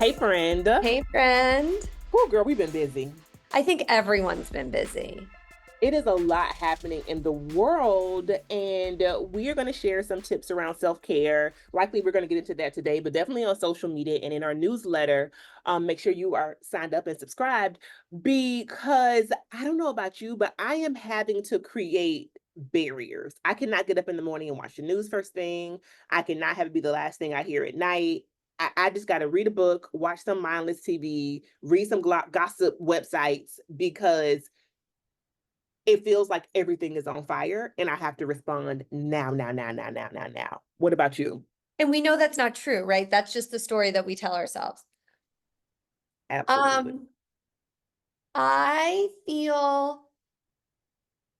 Hey, friend. Hey, friend. Oh, girl, we've been busy. I think everyone's been busy. It is a lot happening in the world, and we are going to share some tips around self-care. Likely, we're going to get into that today, but definitely on social media and in our newsletter. Make sure you are signed up and subscribed because I don't know about you, but I am having to create barriers. I cannot get up in the morning and watch the news first thing. I cannot have it be the last thing I hear at night. I just got to read a book, watch some mindless TV, read some gossip websites because it feels like everything is on fire and I have to respond now, now, now, now, now, now, now. What about you? And we know that's not true, right? That's just the story that we tell ourselves. Absolutely. Um, I feel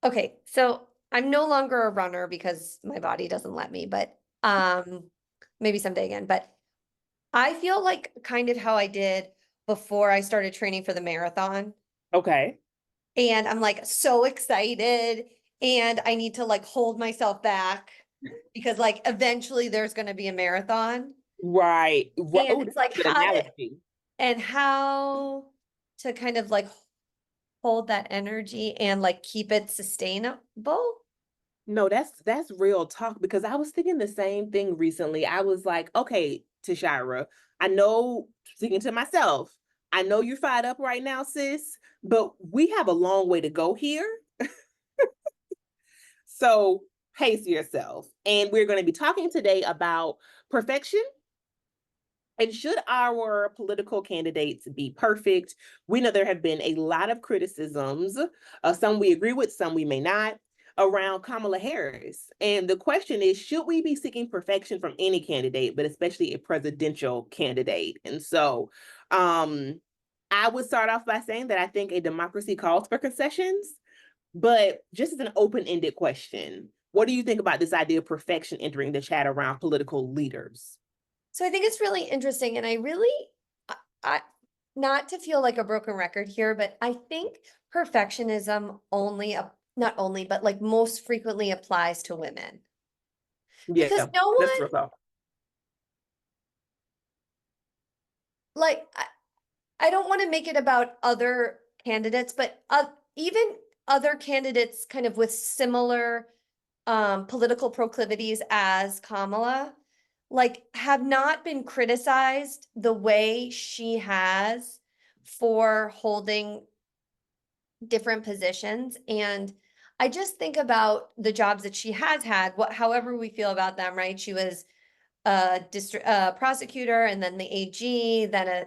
okay, so I'm no longer a runner because my body doesn't let me, but maybe someday again. But I feel like kind of how I did before I started training for the marathon. Okay. And I'm like so excited and I need to like hold myself back because like eventually there's going to be a marathon. Right. Right. And Oh, it's that's like a good how to analogy. how to kind of like hold that energy and like keep it sustainable. No, that's real talk because I was thinking the same thing recently. I was like, okay, Tashira, I know, speaking to myself, I know you're fired up right now, sis, but we have a long way to go here. So pace yourself. And we're going to be talking today about perfection. And should our political candidates be perfect? We know there have been a lot of criticisms, some we agree with, some we may not, around Kamala Harris. And the question is, should we be seeking perfection from any candidate, but especially a presidential candidate? And so I would start off by saying that I think a democracy calls for concessions, but just as an open-ended question, what do you think about this idea of perfection entering the chat around political leaders? So I think it's really interesting and I not to feel like a broken record here, but I think perfectionism not only but like most frequently applies to women. Because Yeah, no that's one real talk. like I don't want to make it about other candidates, but even other candidates kind of with similar political proclivities as Kamala, like have not been criticized the way she has for holding different positions. And I just think about the jobs that she has had, however we feel about them, right? She was a district prosecutor, and then the AG, then a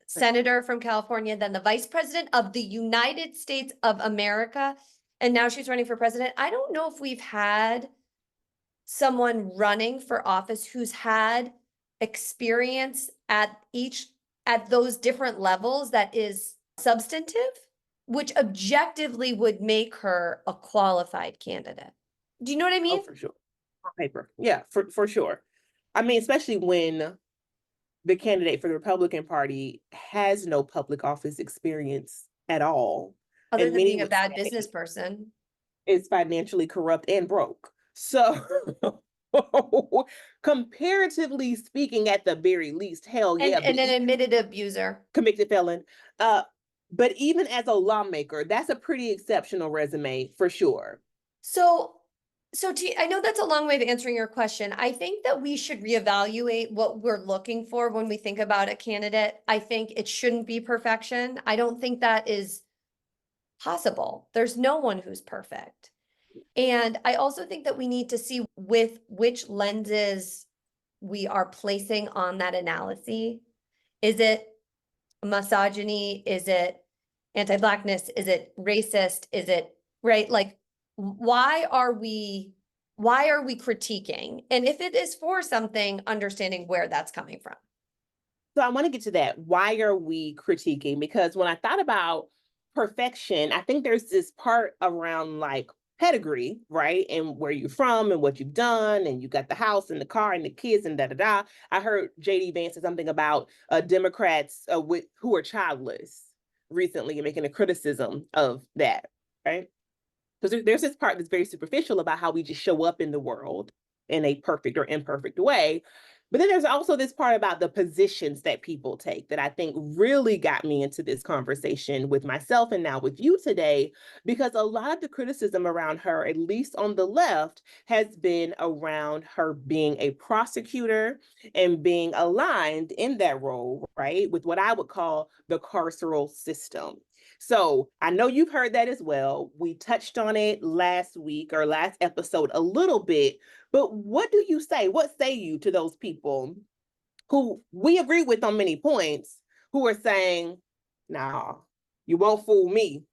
senator from California, then the vice president of the United States of America, and now she's running for president. I don't know if we've had someone running for office who's had experience at those different levels that is substantive, which objectively would make her a qualified candidate. Do you know what I Oh, mean? for sure. On paper. Yeah, for sure. I mean, especially when the candidate for the Republican Party has no public office experience at all. Other And than many being a would bad say business person. is financially corrupt and broke. So comparatively speaking, at the very least, hell And yeah, but an admitted abuser. convicted felon. Uh, but even as a lawmaker, that's a pretty exceptional resume for sure. So, I know that's a long way of answering your question. I think that we should reevaluate what we're looking for when we think about a candidate. I think it shouldn't be perfection. I don't think that is possible. There's no one who's perfect. And I also think that we need to see with which lenses we are placing on that analysis. Is it misogyny? Is it anti-blackness? Is it racist? Is it right? Like, why are we critiquing? And if it is for something, understanding where that's coming from. So I want to get to that. Why are we critiquing? Because when I thought about perfection, I think there's this part around like pedigree, right? And where you're from and what you've done, and you got the house and the car and the kids and da da da. I heard JD Vance say something about Democrats who are childless recently and making a criticism of that, right? Because there's this part that's very superficial about how we just show up in the world in a perfect or imperfect way. But then there's also this part about the positions that people take that I think really got me into this conversation with myself and now with you today, because a lot of the criticism around her, at least on the left, has been around her being a prosecutor and being aligned in that role, right, with what I would call the carceral system. So I know you've heard that as well. We touched on it last week or last episode a little bit, but what do you say? What say you to those people who we agree with on many points, who are saying, nah, you won't fool me.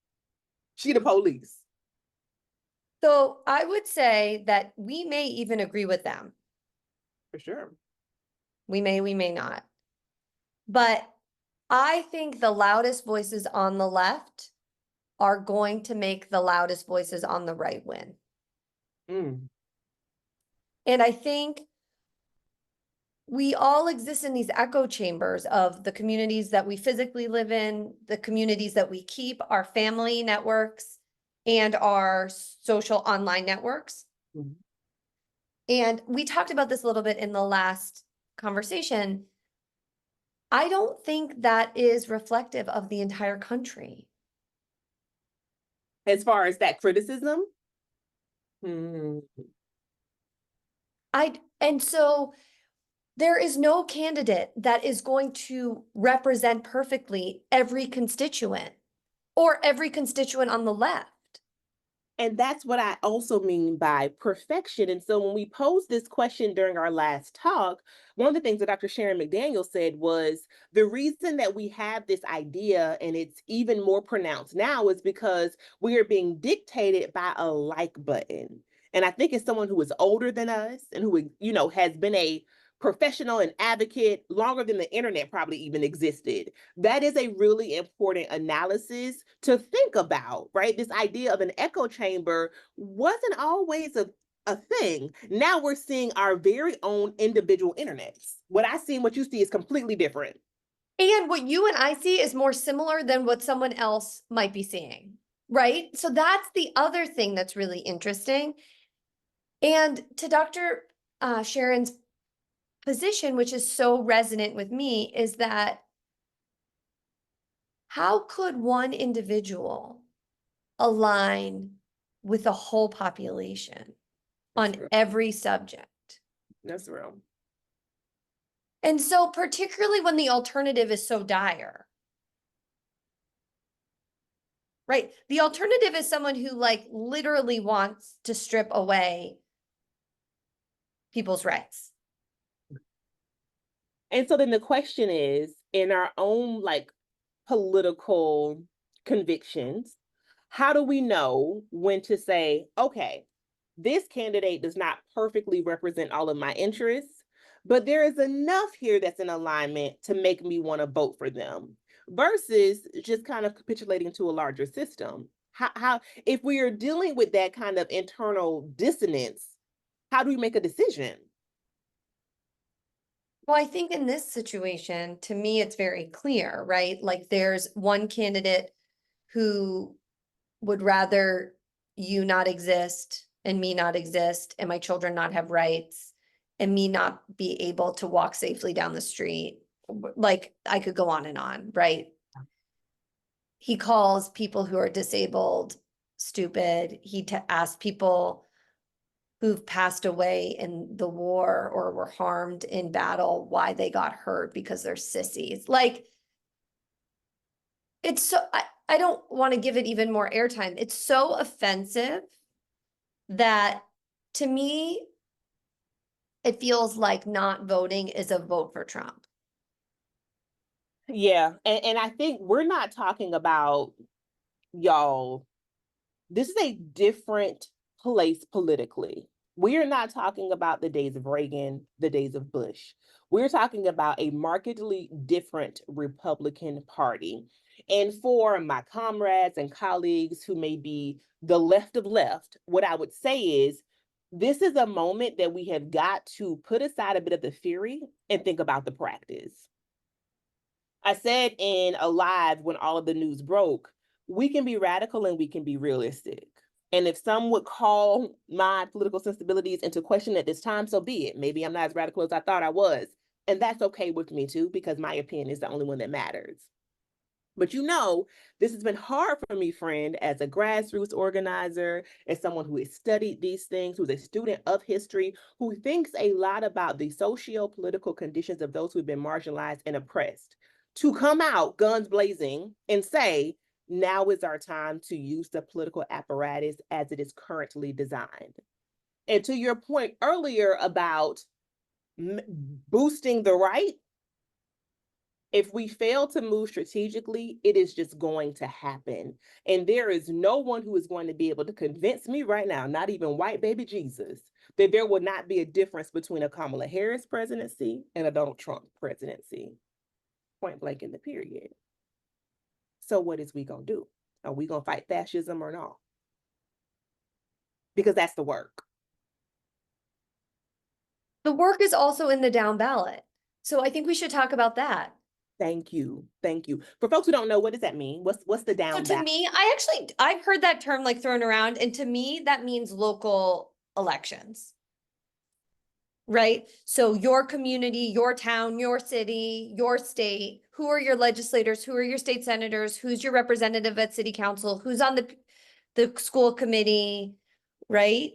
She the police. So I would say that we may even agree with them. For sure. We may not. But I think the loudest voices on the left are going to make the loudest voices on the right win. Mm. And I think we all exist in these echo chambers of the communities that we physically live in, the communities that we keep, our family networks, and our social online networks. Mm. And we talked about this a little bit in the last conversation. I don't think that is reflective of the entire country. As far as that criticism, mm. And so there is no candidate that is going to represent perfectly every constituent or every constituent on the left. And that's what I also mean by perfection. And so when we posed this question during our last talk, one of the things that Dr. Sharon McDaniel said was the reason that we have this idea, and it's even more pronounced now, is because we are being dictated by a like button. And I think as someone who is older than us and who, has been a professional and advocate longer than the internet probably even existed, that is a really important analysis to think about, right? This idea of an echo chamber wasn't always a thing. Now we're seeing our very own individual internets. What I see and what you see is completely different. And what you and I see is more similar than what someone else might be seeing, right? So that's the other thing that's really interesting. And to Dr. Sharon's position, which is so resonant with me, is that how could one individual align with the whole population on every subject? That's real. And so, particularly when the alternative is so dire, right? The alternative is someone who like literally wants to strip away people's rights. And so then the question is, in our own like political convictions, how do we know when to say, okay, this candidate does not perfectly represent all of my interests, but there is enough here that's in alignment to make me want to vote for them, versus just kind of capitulating to a larger system? How if we are dealing with that kind of internal dissonance, how do we make a decision? Well, I think in this situation, to me, it's very clear, right? Like there's one candidate who would rather you not exist and me not exist and my children not have rights and me not be able to walk safely down the street. Like I could go on, right? He calls people who are disabled stupid. He asks people who've passed away in the war or were harmed in battle why they got hurt because they're sissies. Like it's so I don't want to give it even more airtime. It's so offensive that to me it feels like not voting is a vote for Trump. Yeah, and I think we're not talking about, y'all, this is a different place politically. We are not talking about the days of Reagan, the days of Bush. We're talking about a markedly different Republican Party. And for my comrades and colleagues who may be the left of left, what I would say is this is a moment that we have got to put aside a bit of the theory and think about the practice. I said in a live when all of the news broke, we can be radical and we can be realistic. And if some would call my political sensibilities into question at this time, so be it. Maybe I'm not as radical as I thought I was. And that's okay with me too, because my opinion is the only one that matters. But this has been hard for me, friend, as a grassroots organizer, as someone who has studied these things, who's a student of history, who thinks a lot about the socio-political conditions of those who've been marginalized and oppressed, to come out guns blazing and say, now is our time to use the political apparatus as it is currently designed. And to your point earlier about boosting the right, if we fail to move strategically, it is just going to happen. And there is no one who is going to be able to convince me right now, not even white baby Jesus, that there will not be a difference between a Kamala Harris presidency and a Donald Trump presidency. Point blank in the period. So what is we going to do? Are we going to fight fascism or not? Because that's the work. The work is also in the down ballot. So I think we should talk about that. Thank you. Thank you. For folks who don't know, what does that mean? What's the down So to ballot? me, I've heard that term like thrown around, and to me, that means local elections. Right? So your community, your town, your city, your state, who are your legislators, who are your state senators, who's your representative at city council, who's on the school committee, right?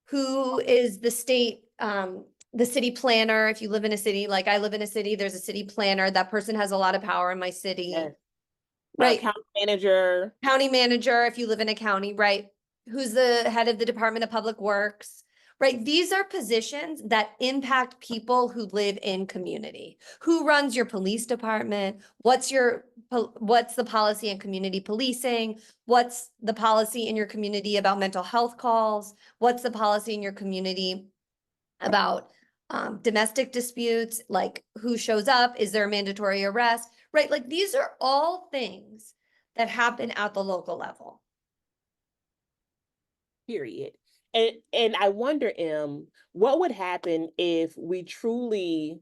Who is the state, the city planner? If you live in a city, like I live in a city, there's a city planner. That person has a lot of power in my city. Yes. Right. County manager. County manager, if you live in a county, right? Who's the head of the Department of Public Works, right? These are positions that impact people who live in community. Who runs your police department? What's the policy in community policing? What's the policy in your community about mental health calls? What's the policy in your community about domestic disputes? Like who shows up? Is there a mandatory arrest? Right? Like these are all things that happen at the local level. Period. And I wonder, what would happen if we truly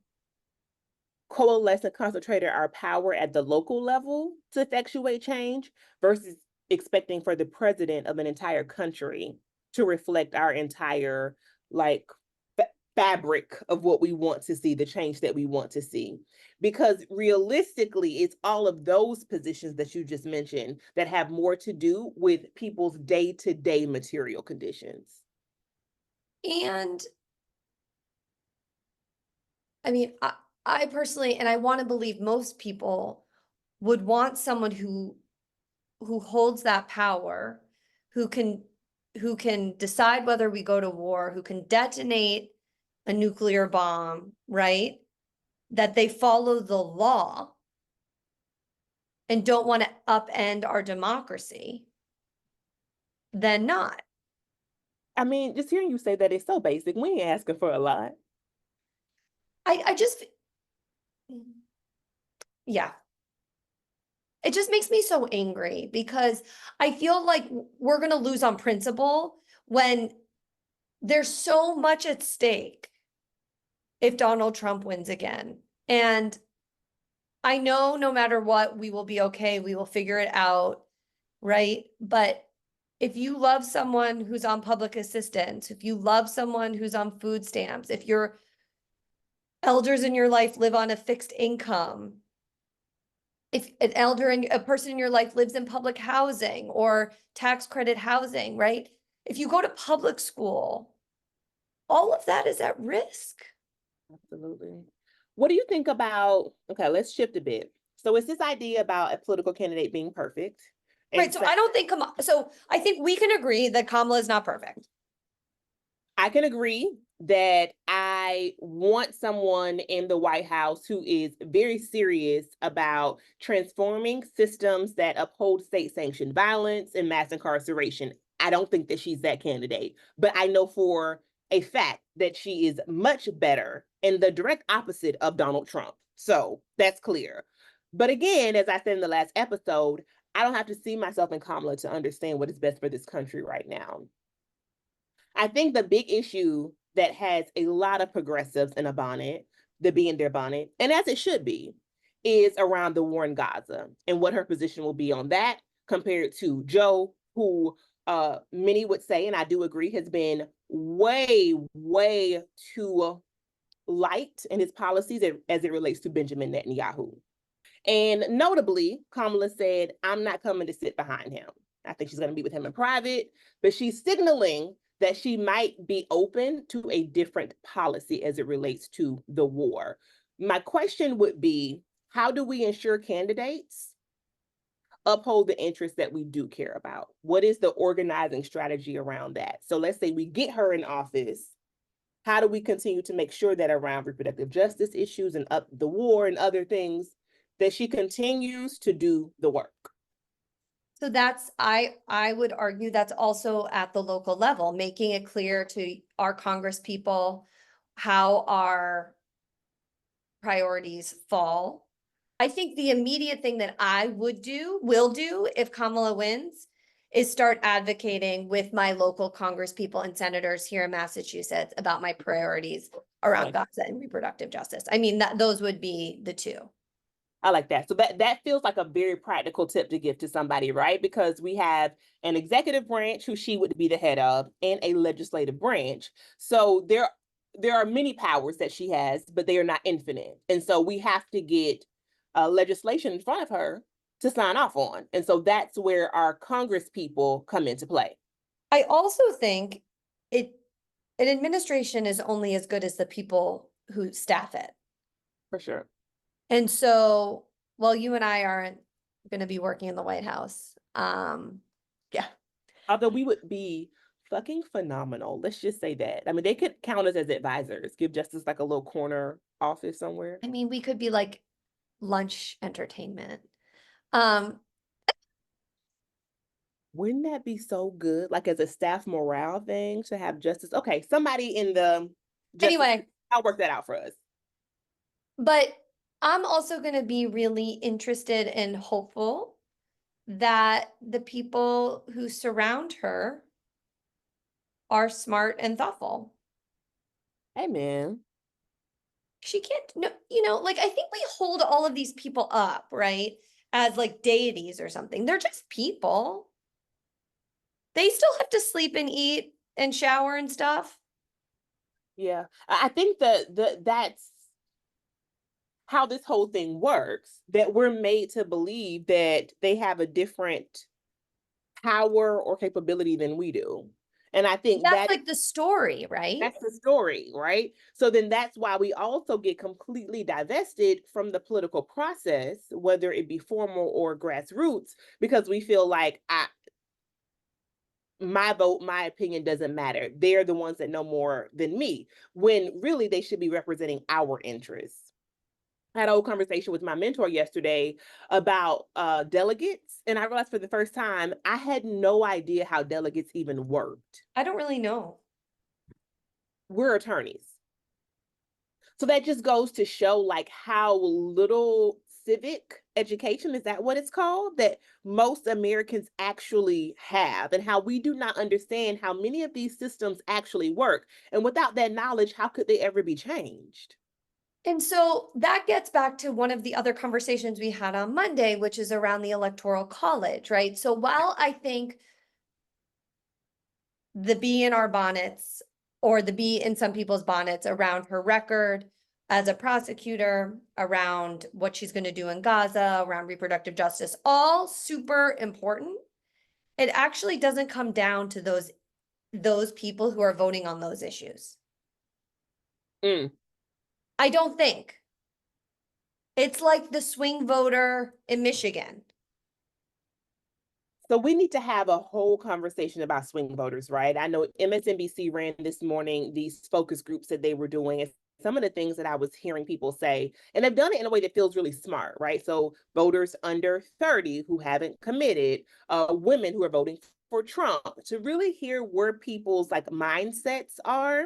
coalesce and concentrated our power at the local level to effectuate change versus expecting for the president of an entire country to reflect our entire like fabric of what we want to see, the change that we want to see. Because realistically, it's all of those positions that you just mentioned that have more to do with people's day-to-day material conditions. And I mean, I personally, and I want to believe most people would want someone who holds that power, who can decide whether we go to war, who can detonate a nuclear bomb, right? That they follow the law and don't want to upend our democracy, then not. I mean, just hearing you say that is so basic. We ain't asking for a lot. I just, yeah. It just makes me so angry because I feel like we're going to lose on principle when there's so much at stake if Donald Trump wins again. And I know no matter what, we will be okay. We will figure it out, right? But if you love someone who's on public assistance, if you love someone who's on food stamps, if your elders in your life live on a fixed income, if a person in your life lives in public housing or tax credit housing, right? If you go to public school, all of that is at risk. Absolutely. What do you think about, okay, let's shift a bit. So it's this idea about a political candidate being perfect. Right. So I don't think, so I think we can agree that Kamala is not perfect. I can agree that I want someone in the White House who is very serious about transforming systems that uphold state-sanctioned violence and mass incarceration. I don't think that she's that candidate, but I know for a fact that she is much better and the direct opposite of Donald Trump. So that's clear. But again, as I said in the last episode, I don't have to see myself in Kamala to understand what is best for this country right now. I think the big issue that has a lot of progressives in a bonnet, the bee in their bonnet, and as it should be, is around the war in Gaza and what her position will be on that compared to Joe who many would say, and I do agree, has been way too light in his policies as it relates to Benjamin Netanyahu. And notably, Kamala said, I'm not coming to sit behind him. I think she's going to meet with him in private, but she's signaling that she might be open to a different policy as it relates to the war. My question would be, how do we ensure candidates uphold the interests that we do care about? What is the organizing strategy around that? So let's say we get her in office. How do we continue to make sure that around reproductive justice issues and up the war and other things that she continues to do the work? So that's, I would argue that's also at the local level, making it clear to our Congress people how our priorities fall. I think the immediate thing that I will do if Kamala wins is start advocating with my local Congress people and senators here in Massachusetts about my priorities around Gaza and reproductive justice. I mean, those would be the two. I like that. So that feels like a very practical tip to give to somebody, right? Because we have an executive branch who she would be the head of and a legislative branch. So there are many powers that she has, but they are not infinite. And so we have to get legislation in front of her to sign off on. And so that's where our Congress people come into play. I also think an administration is only as good as the people who staff it. For sure. And so, while you and I aren't going to be working in the White House, yeah. Although we would be fucking phenomenal. Let's just say that. I mean, they could count us as advisors, give Justice like a little corner office somewhere. I mean, we could be like lunch entertainment. Um, Wouldn't that be so good? Like as a staff morale thing to have Justice. Okay, somebody in the Justice, anyway, I'll work that out for us. but I'm also going to be really interested and hopeful that the people who surround her are smart and thoughtful. Hey man. She can't, no, you know, like I think we hold all of these people up, right? As like deities or something. They're just people. They still have to sleep and eat and shower and stuff. Yeah. I think that's how this whole thing works, that we're made to believe that they have a different power or capability than we do. And I think That's like the story, right? that's the story, right? So then that's why we also get completely divested from the political process, whether it be formal or grassroots, because we feel like my vote, my opinion doesn't matter. They're the ones that know more than me, when really they should be representing our interests. I had a whole conversation with my mentor yesterday about delegates, and I realized for the first time I had no idea how delegates even worked. I don't really know. We're attorneys. So that just goes to show like how little civic education, is that what it's called, that most Americans actually have, and how we do not understand how many of these systems actually work. And without that knowledge, how could they ever be changed? And so that gets back to one of the other conversations we had on Monday, which is around the Electoral College, right? So while I think the bee in our bonnets, or the bee in some people's bonnets around her record as a prosecutor, around what she's going to do in Gaza, around reproductive justice, all super important, it actually doesn't come down to those people who are voting on those issues. Mm. I don't think. It's like the swing voter in Michigan. So we need to have a whole conversation about swing voters, right? I know MSNBC ran this morning these focus groups that they were doing. And some of the things that I was hearing people say, and they've done it in a way that feels really smart, right? So voters under 30 who haven't committed, women who are voting for Trump, to really hear where people's like mindsets are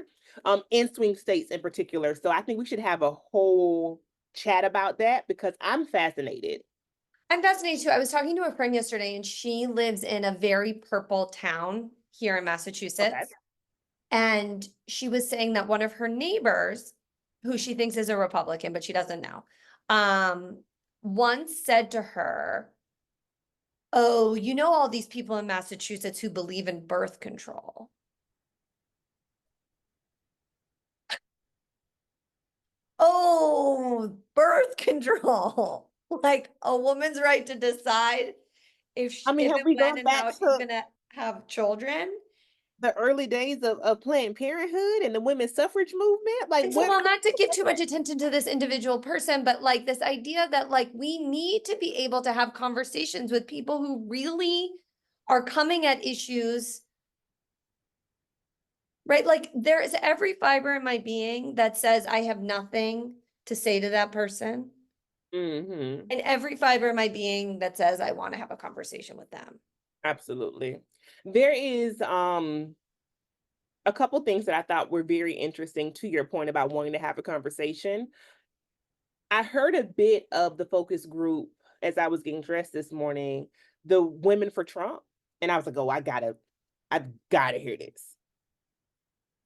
in swing states in particular. So I think we should have a whole chat about that because I'm fascinated. I'm fascinated too. I was talking to a friend yesterday and she lives in a very purple town here in Okay. Massachusetts. And she was saying that one of her neighbors, who she thinks is a Republican, but she doesn't know, once said to her, Oh, you know all these people in Massachusetts who believe in birth control. Oh, birth control. Like a woman's right to decide I mean, if have and we when gone and back how she's to gonna have children. the early days of Planned Parenthood and the women's suffrage movement? Like, And so, what? well, not to give too much attention to this individual person, but like this idea that like we need to be able to have conversations with people who really are coming at issues, right? Like there is every fiber in my being that says I have nothing to say to that person, Mm-hmm. and every fiber in my being that says I want to have a conversation with them. Absolutely. There is a couple things that I thought were very interesting to your point about wanting to have a conversation. I heard a bit of the focus group as I was getting dressed this morning, the Women for Trump, and I was like, "Oh, I've gotta hear this."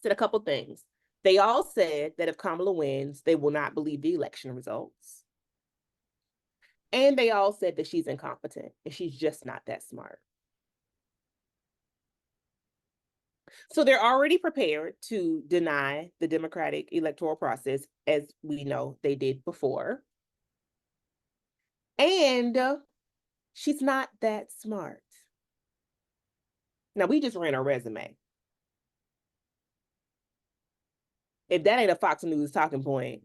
Said a couple things. They all said that if Kamala wins, they will not believe the election results. And they all said that she's incompetent and she's just not that smart. So they're already prepared to deny the democratic electoral process, as we know they did before. And she's not that smart. Now, we just ran our resume. If that ain't a Fox News talking point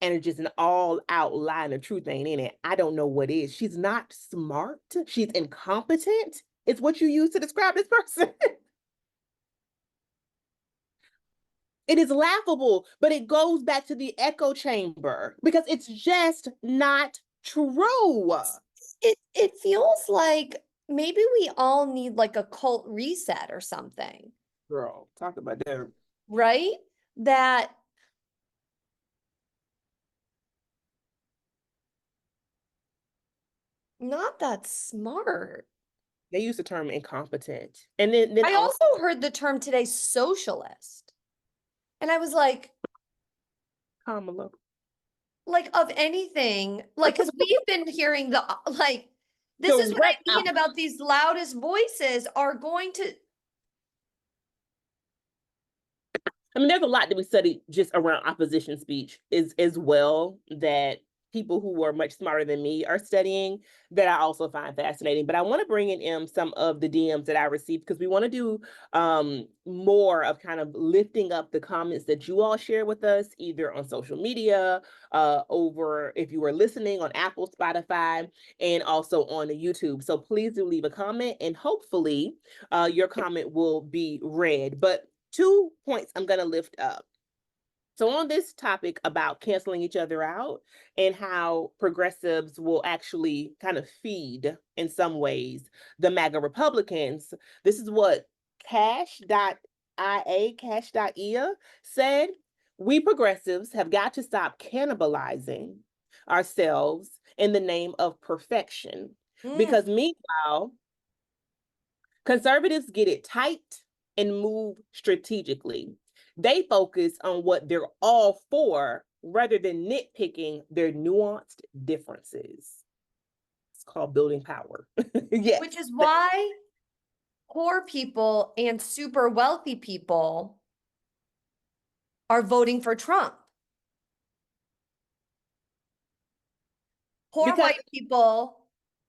and it's just an all out lie and the truth ain't in it, I don't know what is. She's not smart. She's incompetent. It's what you use to describe this person. It is laughable, but it goes back to the echo chamber because it's just not true. It feels like maybe we all need like a cult reset or something, Girl, talk about that. right? That not that smart. They use the term incompetent. And then I also also heard the term today socialist. And I was Kamala. like of anything, like, because we've been hearing like, this is what I Direct mean about these loudest voices are going to, I mean, there's a lot that we study just around opposition speech is as well that people who are much smarter than me are studying that I also find fascinating. But I want to bring in some of the DMs that I received because we want to do more of kind of lifting up the comments that you all share with us, either on social media, over if you are listening on Apple, Spotify, and also on the YouTube. So please do leave a comment and hopefully your comment will be read. But 2 points I'm going to lift up. So, on this topic about canceling each other out and how progressives will actually kind of feed, in some ways, the MAGA Republicans, this is what Cash.ia said. We progressives have got to stop cannibalizing ourselves in the name of perfection. mm, Because meanwhile, conservatives get it tight and move strategically. They focus on what they're all for rather than nitpicking their nuanced differences. It's called building power. Yes. which is why poor people and super wealthy people are voting for Trump. Poor Because, white people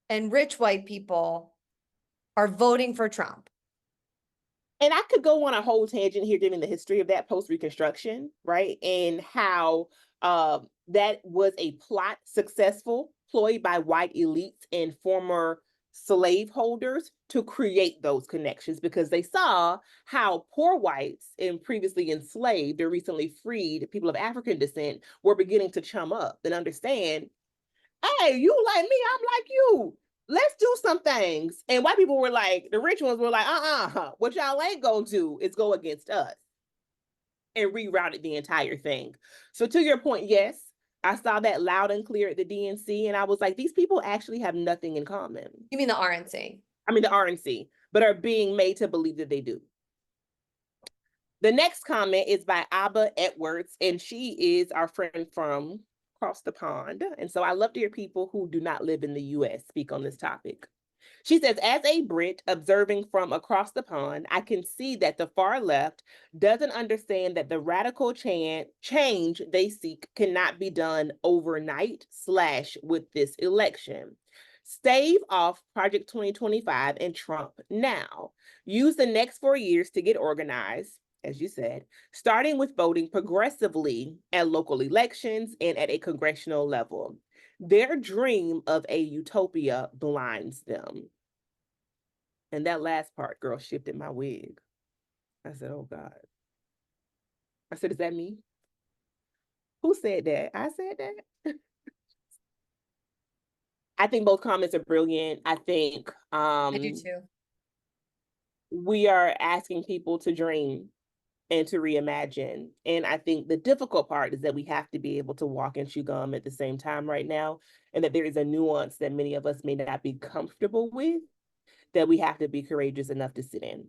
and rich white people are voting for Trump. and I could go on a whole tangent here giving the history of that post Reconstruction, right? And how that was a plot successful ploy by white elites and former slaveholders to create those connections because they saw how poor whites and previously enslaved or recently freed people of African descent were beginning to chum up and understand, hey, you like me, I'm like you. Let's do some things. And white people were like, the rich ones were like, what y'all ain't gonna do is go against us and rerouted the entire thing. So to your point, yes, I saw that loud and clear at the DNC, and I was like, these people actually have nothing in common. You mean the RNC? I mean, the RNC, but are being made to believe that they do. The next comment is by Abba Edwards, and she is our friend from across the pond. And so I love to hear people who do not live in the US speak on this topic. She says, as a Brit observing from across the pond, I can see that the far left doesn't understand that the radical change they seek cannot be done overnight / with this election. Stave off Project 2025 and Trump now. Use the next 4 years to get organized, as you said, starting with voting progressively at local elections and at a congressional level. Their dream of a utopia blinds them. And that last part, girl, shifted my wig. I said, oh God. I said, is that me? Who said that? I said that. I think both comments are brilliant. I think I do too. we are asking people to dream and to reimagine. And I think the difficult part is that we have to be able to walk and chew gum at the same time right now, and that there is a nuance that many of us may not be comfortable with, that we have to be courageous enough to sit in.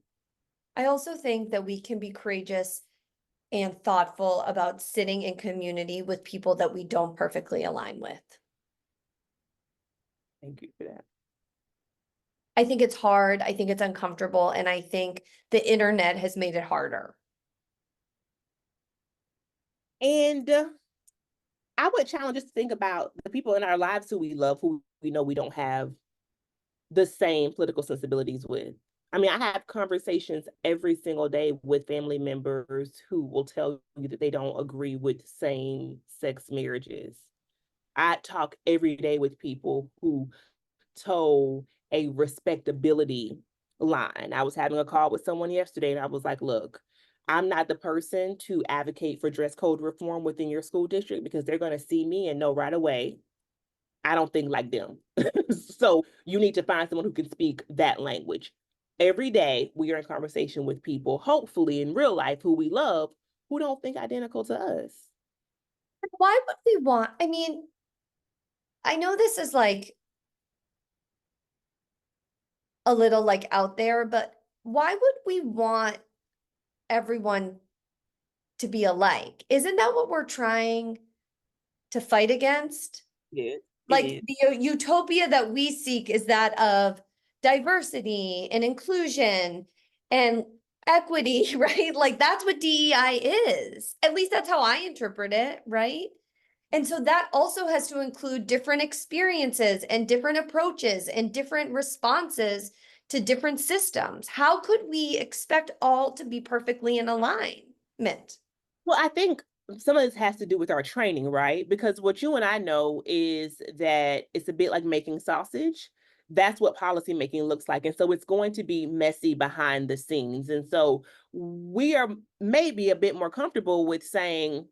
I also think that we can be courageous and thoughtful about sitting in community with people that we don't perfectly align with. Thank you for that. I think it's hard. I think it's uncomfortable. And I think the internet has made it harder. And I would challenge us to think about the people in our lives who we love, who we know we don't have the same political sensibilities with. I mean, I have conversations every single day with family members who will tell you that they don't agree with same-sex marriages. I talk every day with people who toe a respectability line. I was having a call with someone yesterday and I was like, look, I'm not the person to advocate for dress code reform within your school district because they're going to see me and know right away I don't think like them. So you need to find someone who can speak that language. Every day we are in conversation with people, hopefully in real life, who we love, who don't think identical to us. Why would we want, I mean, I know this is like a little like out there, but why would we want everyone to be alike? Isn't that what we're trying to fight against? Yeah, it Like is. the utopia that we seek is that of diversity and inclusion and equity, right? Like that's what DEI is. At least that's how I interpret it, right? And so that also has to include different experiences and different approaches and different responses to different systems. How could we expect all to be perfectly in alignment? Well, I think some of this has to do with our training, right? Because what you and I know is that it's a bit like making sausage. That's what policy making looks like. And so it's going to be messy behind the scenes. And so we are maybe a bit more comfortable with saying,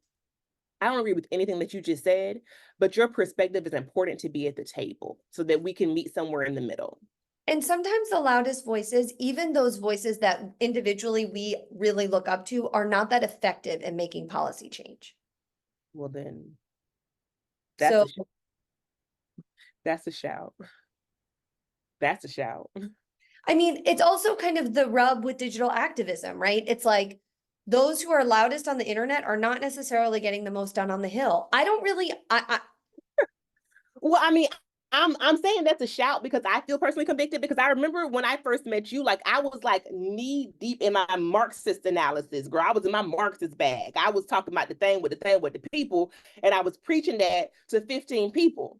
I don't agree with anything that you just said, but your perspective is important to be at the table so that we can meet somewhere in the middle. And sometimes the loudest voices, even those voices that individually we really look up to, are not that effective in making policy change. Well, then that's So, a that's a shout. That's a shout. I mean, it's also kind of the rub with digital activism, right? It's like those who are loudest on the internet are not necessarily getting the most done on the Hill. I don't really, Well, I mean, I'm saying that's a shout because I feel personally convicted because I remember when I first met you, like I was like knee deep in my Marxist analysis, girl. I was in my Marxist bag. I was talking about the thing with the people, and I was preaching that to 15 people.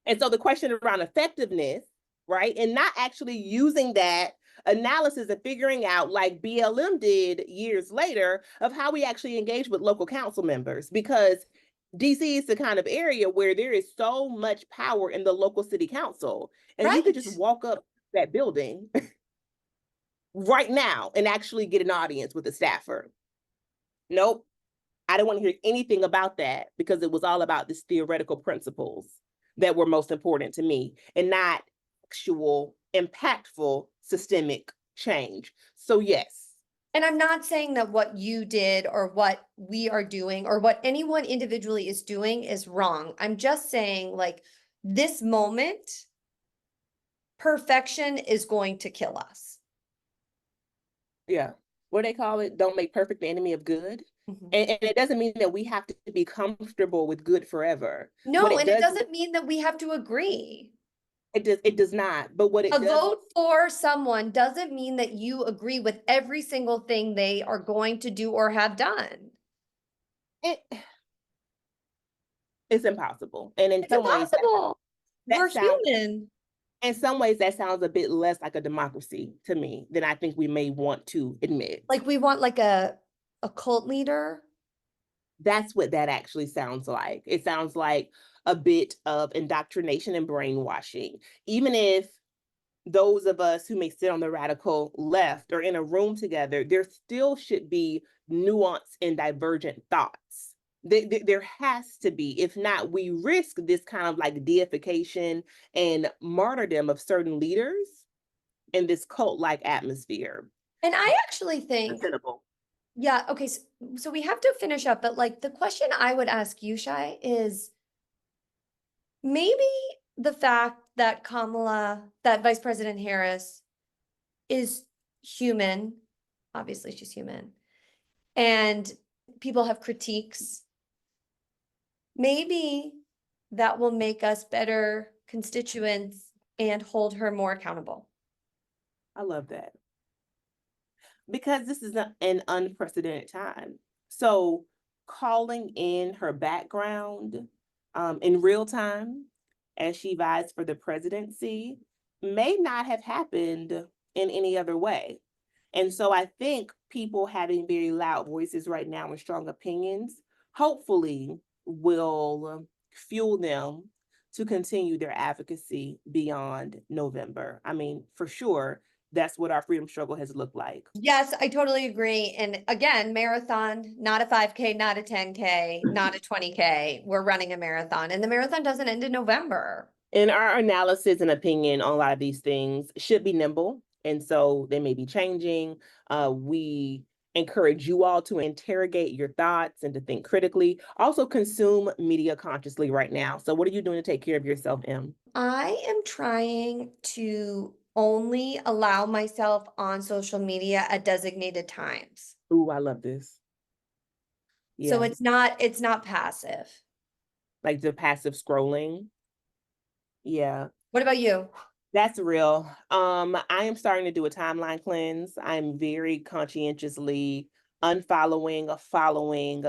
And so the question around effectiveness, right? And not actually using that analysis and figuring out, like BLM did years later, of how we actually engage with local council members. Because DC is the kind of area where there is so much power in the local city council. And you could right. just walk up that building right now and actually get an audience with a staffer. Nope. I didn't want to hear anything about that because it was all about this theoretical principles that were most important to me and not actual impactful systemic change. So yes. And I'm not saying that what you did or what we are doing or what anyone individually is doing is wrong. I'm just saying, like, this moment, perfection is going to kill us. Yeah. What do they call it? Don't make perfect the enemy of good. Mhm. And it doesn't mean that we have to be comfortable with good forever. What No, it and it does, doesn't mean that we have to agree. It does not. But what A it does, vote for someone doesn't mean that you agree with every single thing they are going to do or have done. it it's impossible. And in It's some ways impossible. that We're sounds human. in some ways that sounds a bit less like a democracy to me than I think we may want to admit. Like we want like a cult leader. That's what that actually sounds like. It sounds like a bit of indoctrination and brainwashing. Even if those of us who may sit on the radical left are in a room together, there still should be nuance and divergent thoughts. There has to be. If not, we risk this kind of like deification and martyrdom of certain leaders in this cult like atmosphere. And I actually think, Untenable. yeah, okay, so we have to finish up, but like the question I would ask you, Shai, is maybe the fact that that Vice President Harris is human, obviously she's human, and people have critiques, maybe that will make us better constituents and hold her more accountable. I love that. Because this is an unprecedented time. So calling in her background in real time as she vies for the presidency may not have happened in any other way. And so I think people having very loud voices right now and strong opinions hopefully will fuel them to continue their advocacy beyond November. I mean, for sure, that's what our freedom struggle has looked like. Yes, I totally agree. And again, marathon, not a 5K, not a 10K, not a 20K. We're running a marathon, and the marathon doesn't end in November. And our analysis and opinion on a lot of these things should be nimble. And so they may be changing. We encourage you all to interrogate your thoughts and to think critically. Also, consume media consciously right now. So, what are you doing to take care of yourself, Em? I am trying to only allow myself on social media at designated times. Ooh, I love this. So Yeah, it's not passive. like the passive scrolling. Yeah. What about you? That's real. I am starting to do a timeline cleanse. I'm very conscientiously unfollowing, following,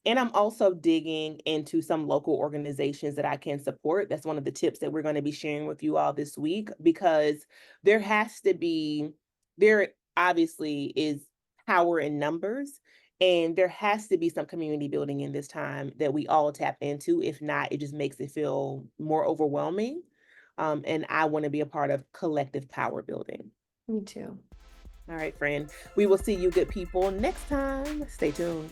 and I'm also digging into some local organizations that I can support. That's one of the tips that we're going to be sharing with you all this week because there has to be, there obviously is power in numbers, and there has to be some community building in this time that we all tap into. If not, it just makes it feel more overwhelming, and I want to be a part of collective power building. Me too. All right, friend. We will see you good people next time. Stay tuned.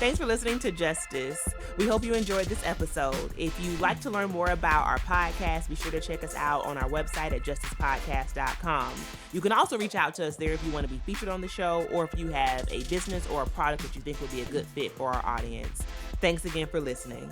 Thanks for listening to Justice. We hope you enjoyed this episode. If you'd like to learn more about our podcast, be sure to check us out on our website at justicepodcast.com. You can also reach out to us there if you want to be featured on the show or if you have a business or a product that you think would be a good fit for our audience. Thanks again for listening.